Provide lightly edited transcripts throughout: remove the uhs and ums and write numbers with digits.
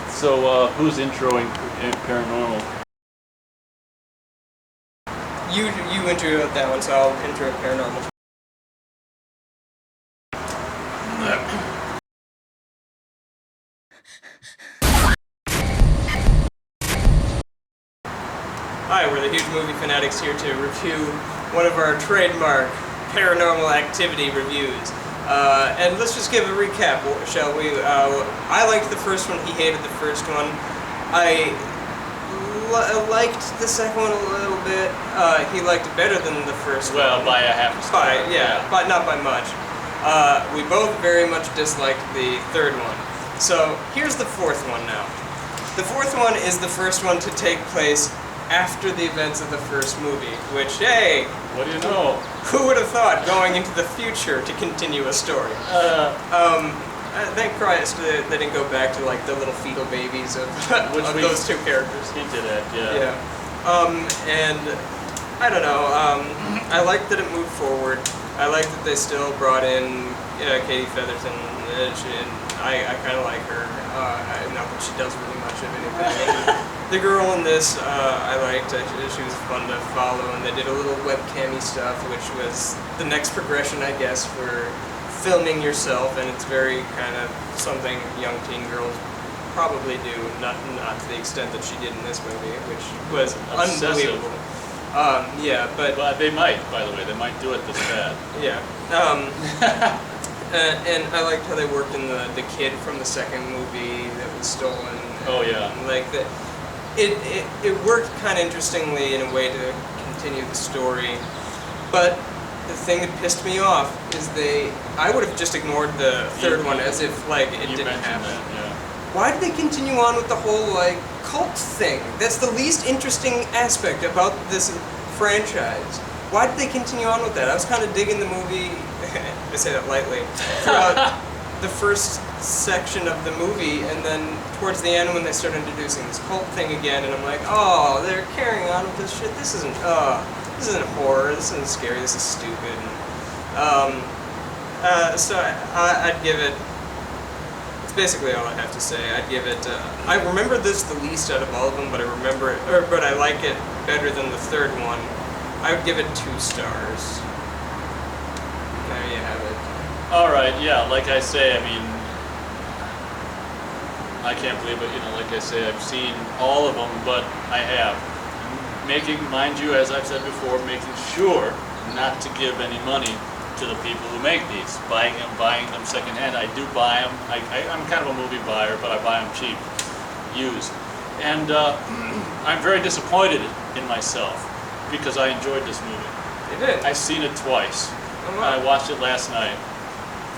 So, who's introing Paranormal? You intro that one, so I'll intro Paranormal. Hi, we're the Huge Movie Fanatics here to review one of our trademark Paranormal Activity reviews. And let's just give a recap, shall we? I liked the first one, he hated the first one. I liked the second one a little bit. He liked it better than the first one. Well, by a half a star. But not by much. We both very much disliked the third one. So here's the fourth one now. The fourth one is the first one to take place after the events of the first movie, which, hey, what do you know? Who would have thought going into the future to continue a story? Thank Christ they didn't go back to like the little fetal babies of, of those two characters. Hinted at, yeah. And I don't know. I like that it moved forward. I like that they still brought in Katie Featherston. I kind of like her. Not that she does really much of anything. The girl in this, I liked. She was fun to follow, and they did a little webcam-y stuff, which was the next progression, I guess, for filming yourself, and it's very kind of something young teen girls probably do, not to the extent that she did in this movie, which was unbelievable. But they might, by the way, they might do it this bad. Yeah. And I liked how they worked in the kid from the second movie that was stolen. Oh yeah. Like that. It worked kind of interestingly in a way to continue the story, but the thing that pissed me off is I would have just ignored the third one as if like it didn't happen. That, yeah. Why did they continue on with the whole like cult thing? That's the least interesting aspect about this franchise. Why did they continue on with that? I was kind of digging the movie, I say that lightly, throughout the first section of the movie, and then towards the end when they start introducing this cult thing again, and I'm like, oh, they're carrying on with this shit. This isn't horror. This isn't scary. This is stupid. So I'd give it. It's basically all I have to say. I'd give it. I remember this the least out of all of them, but but I like it better than the third one. I would give it 2 stars. There you have it. All right, yeah. Like I say, I mean, I can't believe it. Like I say, I've seen all of them, but I have. Mind you, as I've said before, making sure not to give any money to the people who make these. Buying them secondhand. I do buy them. I'm kind of a movie buyer, but I buy them cheap, used. And I'm very disappointed in myself because I enjoyed this movie. You did? I've seen it twice. Oh, wow. I watched it last night.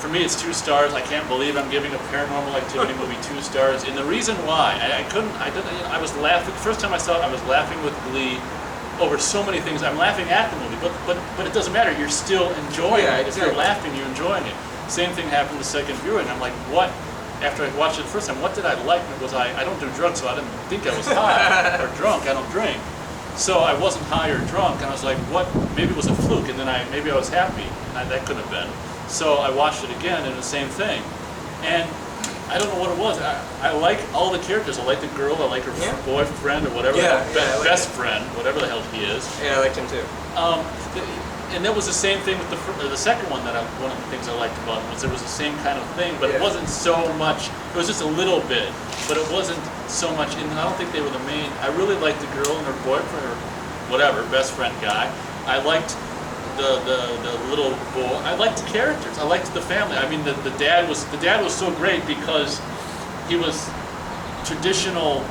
For me, it's 2 stars. I can't believe I'm giving a Paranormal Activity movie 2 stars. And the reason why, I was laughing. The first time I saw it, I was laughing with glee over so many things. I'm laughing at the movie, but it doesn't matter. You're still enjoying it. If you're laughing, you're enjoying it. Same thing happened the second viewing. I'm like, what? After I watched it the first time, what did I like? I don't do drugs, so I didn't think I was high or drunk. I don't drink. So I wasn't high or drunk, and I was like, what? Maybe it was a fluke, and then maybe I was happy. And that couldn't have been. So I watched it again, and the same thing. And I don't know what it was. I like all the characters. I like the girl. I like her boyfriend or whatever. Best friend, whatever the hell he is. Yeah, I liked him too. And that was the same thing with the second one. One of the things I liked about it was there was the same kind of thing, but it wasn't so much. It was just a little bit, but it wasn't so much. And I don't think they were the main. I really liked the girl and her boyfriend or whatever, best friend guy. I liked the little boy. I liked the characters. I liked the family. I mean, the dad was so great because he was traditional,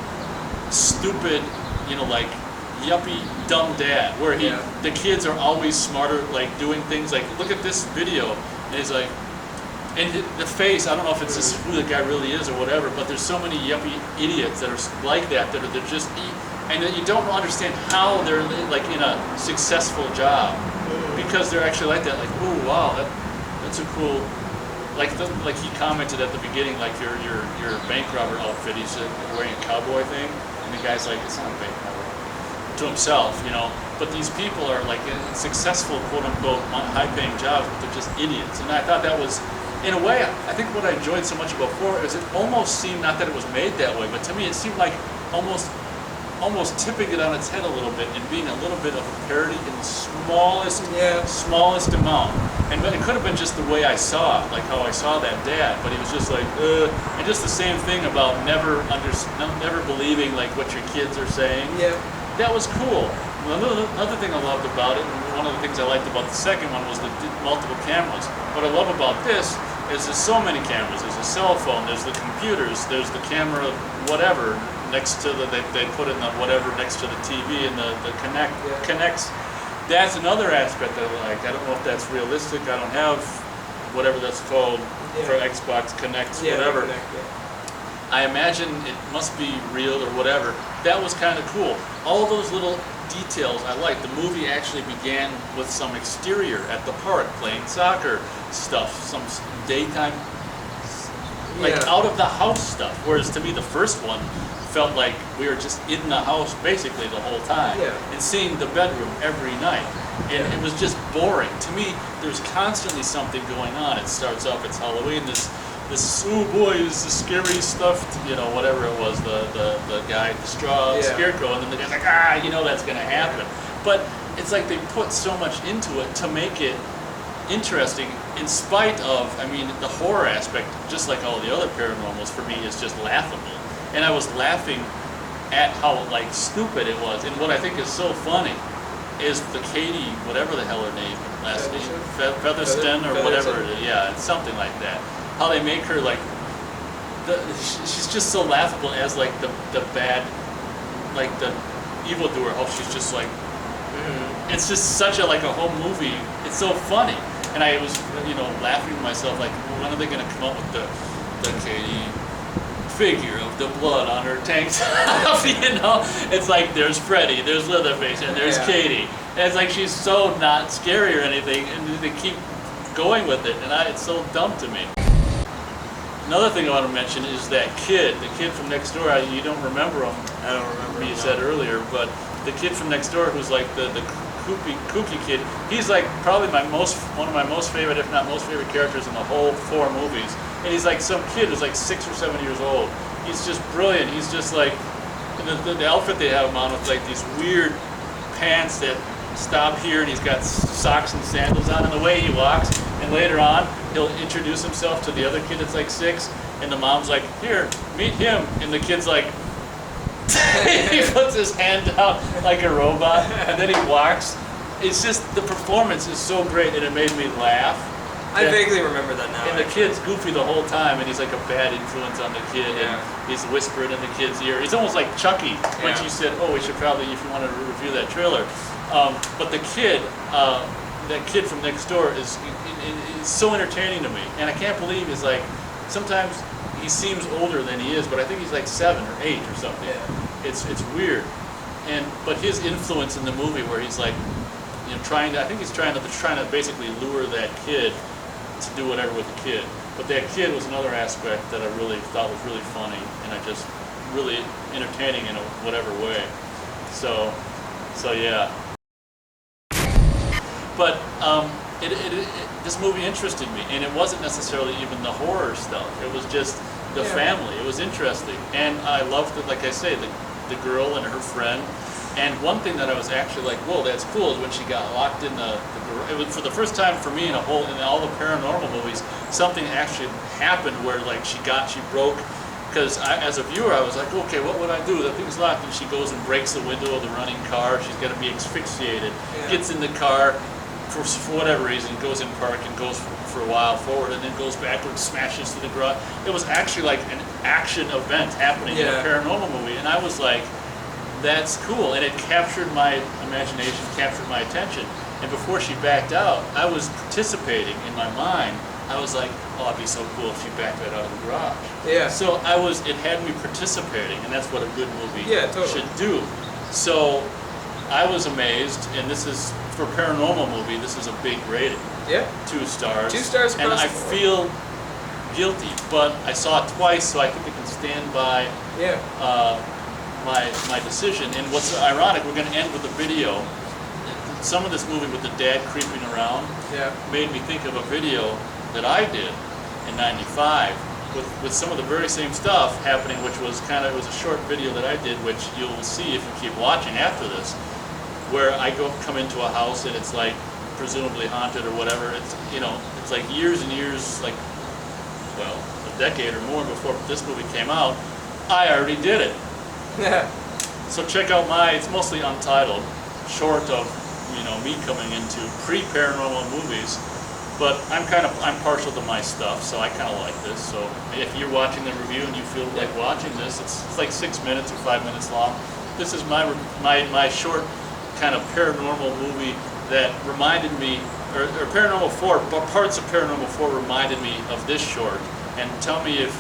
stupid, like yuppie, dumb dad. Where the kids are always smarter, like doing things like, look at this video, and he's like, and the face. I don't know if it's just who the guy really is or whatever, but there's so many yuppie idiots that are like that they're just. And that you don't understand how they're like in a successful job because they're actually like that. Like, oh wow, that's a cool. Like he commented at the beginning, like your bank robber outfit. He's wearing a cowboy thing, and the guy's like, it's not a bank robber, to himself, But these people are like in successful, quote unquote, high-paying jobs, but they're just idiots. And I thought that was in a way, I think what I enjoyed so much about 4 is it almost seemed, not that it was made that way, but to me it seemed like almost tipping it on its head a little bit and being a little bit of a parody in the smallest amount. And it could have been just the way I saw it, like how I saw that dad, but he was just like, and just the same thing about never believing like what your kids are saying. Yeah. That was cool. Another thing I loved about it, and one of the things I liked about the second one, was the multiple cameras. What I love about this is there's so many cameras. There's a cell phone, there's the computers, there's the camera, whatever, next to the, they put in the whatever next to the TV, and the connects. That's another aspect that I like. I don't know if that's realistic. I don't have whatever that's called for Xbox Connects, whatever. I imagine it must be real or whatever. That was kind of cool. All those little details I liked. The movie actually began with some exterior at the park, playing soccer stuff, some daytime, like out of the house stuff. Whereas to me, the first one felt like we were just in the house basically the whole time, and seeing the bedroom every night. And it was just boring. To me, there's constantly something going on. It starts off, it's Halloween, this oh boy, this is scary stuff, whatever it was, the guy, the straw scarecrow, and then the guy's like, that's gonna happen. But it's like they put so much into it to make it interesting, in spite of, the horror aspect, just like all the other paranormals, for me, is just laughable. And I was laughing at how stupid it was. And what I think is so funny is the Katie, whatever the hell her last name, Featherston or whatever it is, it's something like that. How they make her she's just so laughable as the bad, the evildoer. How she's just it's just such a whole movie. It's so funny, and I was laughing to myself when are they going to come up with the Katie figure of the blood on her tank top? It's like there's Freddy, there's Leatherface, and there's Katie, and it's like she's so not scary or anything, and they keep going with it, and it's so dumb to me. Another thing I want to mention is that the kid from next door. You don't remember him. I don't remember. You said earlier, but the kid from next door, who's the kooky kid. He's probably one of my most favorite, if not most favorite characters in the whole 4 movies. And he's some kid who's 6 or 7 years old. He's just brilliant. He's just the outfit they have him on with these weird pants that stop here, and he's got socks and sandals on, and the way he walks. And later on, he'll introduce himself to the other kid that's 6, and the mom's like, "Here, meet him," and the kid's he puts his hand out like a robot, and then he walks. It's just, the performance is so great, and it made me laugh. I vaguely remember that now. And the kid's goofy the whole time, and he's a bad influence on the kid, and he's whispering in the kid's ear. He's almost like Chucky, when she said, we should probably, if you want to review that trailer. But the kid, that kid from next door is so entertaining to me, and I can't believe he's sometimes he seems older than he is, but I think he's 7 or 8 or something. It's weird, but his influence in the movie, where he's I think he's trying to basically lure that kid to do whatever with the kid. But that kid was another aspect that I really thought was really funny, and I just really entertaining in a whatever way. So yeah. But this movie interested me, and it wasn't necessarily even the horror stuff. It was just the family. It was interesting, and I loved it. Like I say, the girl and her friend. And one thing that I was actually whoa, that's cool, is when she got locked in it was for the first time for me in all the paranormal movies, something actually happened where she broke. Because as a viewer, I was like, okay, what would I do? The thing's locked, and she goes and breaks the window of the running car. She's going to be asphyxiated. Gets in the car, for whatever reason, goes in park and goes for a while forward, and then goes backwards, smashes to the garage. It was actually an action event happening in a paranormal movie, and I was like, that's cool. And it captured my imagination, captured my attention. And before she backed out, I was participating in my mind. I was like, it'd be so cool if she backed right out of the garage. So it had me participating, and that's what a good movie should do. So I was amazed, and this is, for a paranormal movie, this is a big rating. 2 stars. 2 stars across and I the board. feel guilty, but I saw it twice, so I think I can stand by my decision. And what's ironic, we're going to end with a video. Some of this movie with the dad creeping around made me think of a video that I did in '95 with some of the very same stuff happening, which was it was a short video that I did, which you'll see if you keep watching after this, where I come into a house and it's like presumably haunted or whatever. It's it's like years and years, like well, a decade or more before this movie came out. I already did it. So check out it's mostly untitled, short of me coming into pre-paranormal movies. But I'm partial to my stuff, so I kind of like this. So if you're watching the review and you feel like watching this, it's like 6 minutes or 5 minutes long. This is my short kind of paranormal movie that reminded me, or Paranormal 4, but parts of Paranormal 4 reminded me of this short. And tell me if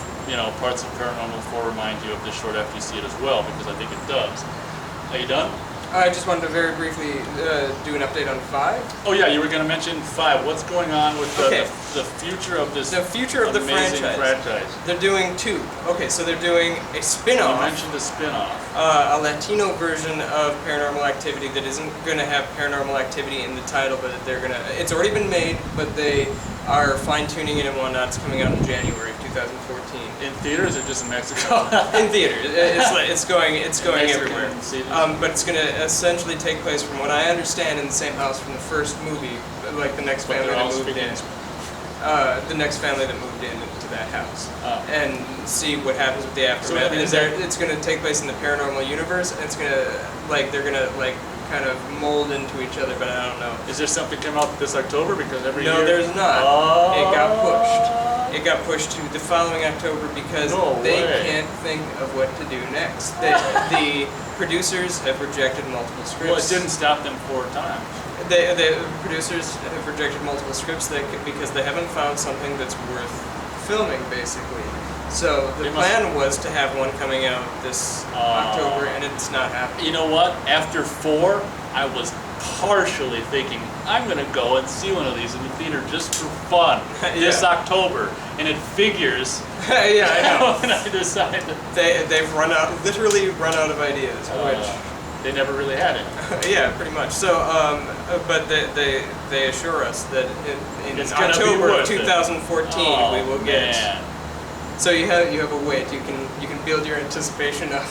parts of Paranormal 4 remind you of this short after you see it as well, because I think it does. Are you done? I just wanted to very briefly do an update on 5. Oh yeah, you were going to mention 5. What's going on with the future of this? The future of the franchise. They're doing 2. Okay, so they're doing a spin-off. You mentioned a spin-off. A Latino version of Paranormal Activity that isn't going to have Paranormal Activity in the title, but it's already been made, but they are fine-tuning it and whatnot. It's coming out in January of 2014. In theaters or just in Mexico? In theaters. It's going everywhere. But it's going to essentially take place, from what I understand, in the same house from the first movie, like the next family that moved in. The next family that moved into that house, and see what happens with the aftermath. It's going to take place in the paranormal universe, and it's going to they're going to kind of mold into each other, but I don't know. Is there something coming out this October? Because every year... No, there's not. Oh. It got pushed. It got pushed to the following October because they can't think of what to do next. The producers have rejected multiple scripts. Well, it didn't stop them 4 times. The producers have rejected multiple scripts because they haven't found something that's worth filming, basically. So the plan was to have one coming out this October, and it's not happening. You know what? After 4, I was partially thinking, I'm going to go and see one of these in the theater just for fun this October. And it figures yeah, I know. when I decided. They've literally run out of ideas, which... They never really had it. Yeah, pretty much. So, but they assure us that in October 2014 we will get. Man. So you have a wait. You can build your anticipation up.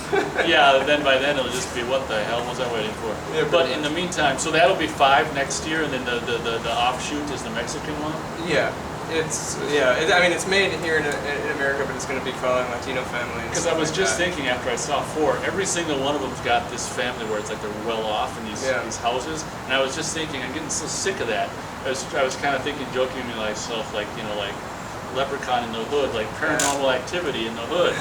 Yeah. Then by then it'll just be, what the hell was I waiting for? Yeah, but in the meantime, so that'll be 5 next year, and then the offshoot is the Mexican one. Yeah. I mean, it's made here in America, but it's going to be following Latino families. Because I was just thinking after I saw 4, every single one of them's got this family where it's like they're well off in these houses, and I was just thinking, I'm getting so sick of that. I was kind of thinking, joking to myself, like Leprechaun in the Hood, like Paranormal Activity in the Hood.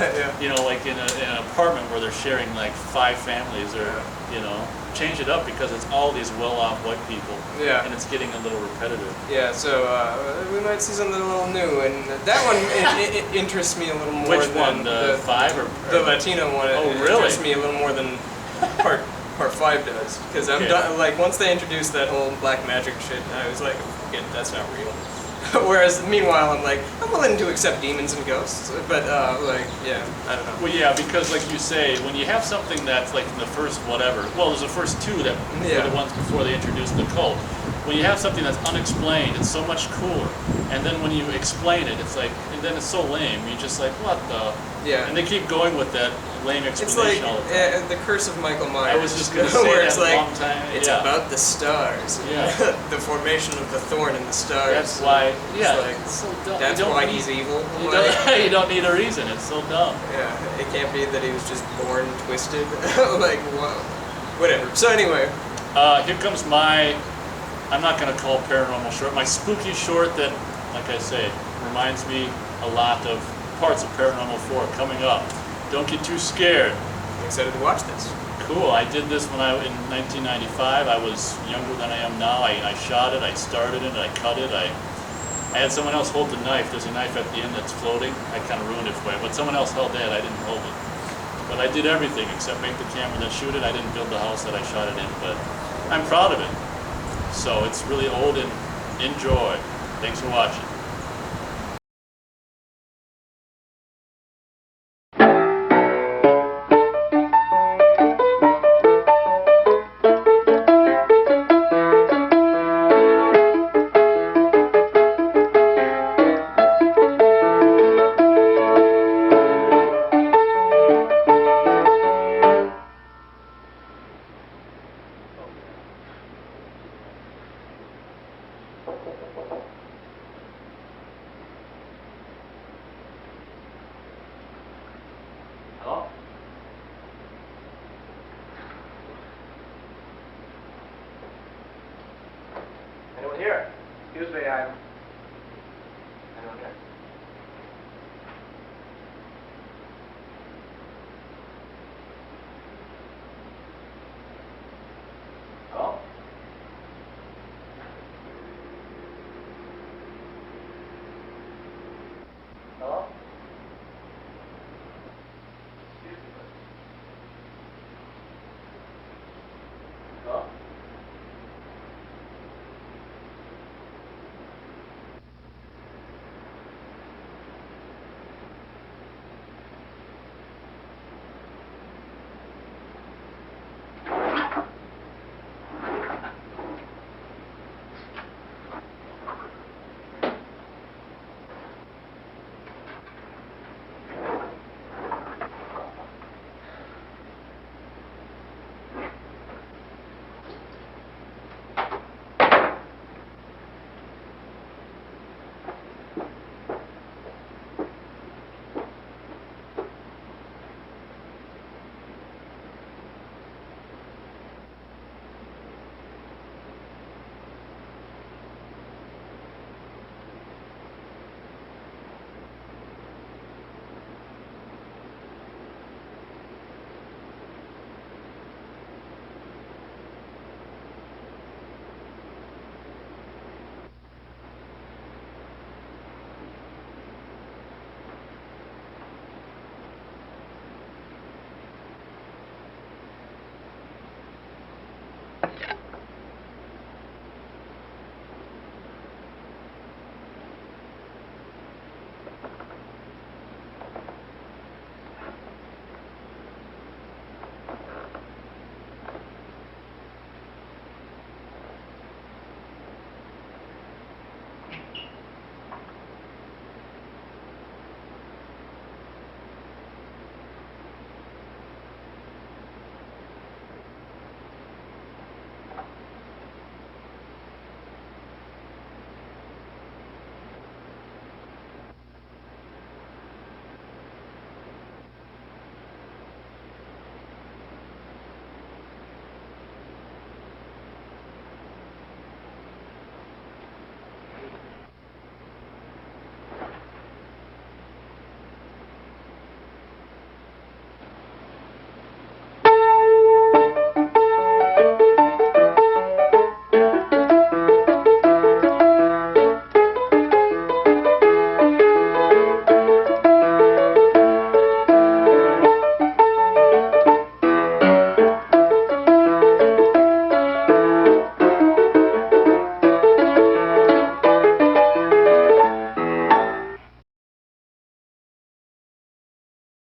Like in an apartment where they're sharing like 5 families, or change it up because it's all these well-off white people. Yeah. And it's getting a little repetitive. Yeah, so we might see something a little new, and that one it interests me a little more. Which one, the 5 or the Latino one? Oh, really? Interests me a little more than part 5 does, because I'm done. Like, once they introduced that whole black magic shit, I was like, forget it, that's not real. Whereas, meanwhile, I'm willing to accept demons and ghosts, but yeah, I don't know. Well, yeah, because like you say, when you have something that's like in the first whatever, well, there's the first 2 that were the ones before they introduced the cult. When you have something that's unexplained, it's so much cooler. And then when you explain it, it's like, and then it's so lame. You're just like, what the? Yeah. And they keep going with that lame explanation all the time. It's like the Curse of Michael Myers. I was just going to say that a long time. It's about the stars. Yeah. The formation of the thorn in the stars. That's why. Yeah. It's so dumb. That's why he's evil. You don't need a reason. It's so dumb. Yeah. It can't be that he was just born twisted. Like, whatever. So anyway. Here comes I'm not going to call paranormal short, my spooky short that, like I say, reminds me a lot of parts of Paranormal 4 coming up. Don't get too scared. I'm excited to watch this. Cool. I did this in 1995. I was younger than I am now. I shot it, I started it, I cut it. I had someone else hold the knife. There's a knife at the end that's floating. I kind of ruined it for you, but someone else held that. I didn't hold it. But I did everything except make the camera then shoot it. I didn't build the house that I shot it in, but I'm proud of it. So it's really old, and enjoy. Thanks for watching. Excuse me, I'm okay. Oh? Hello? Excuse me, please. Hello?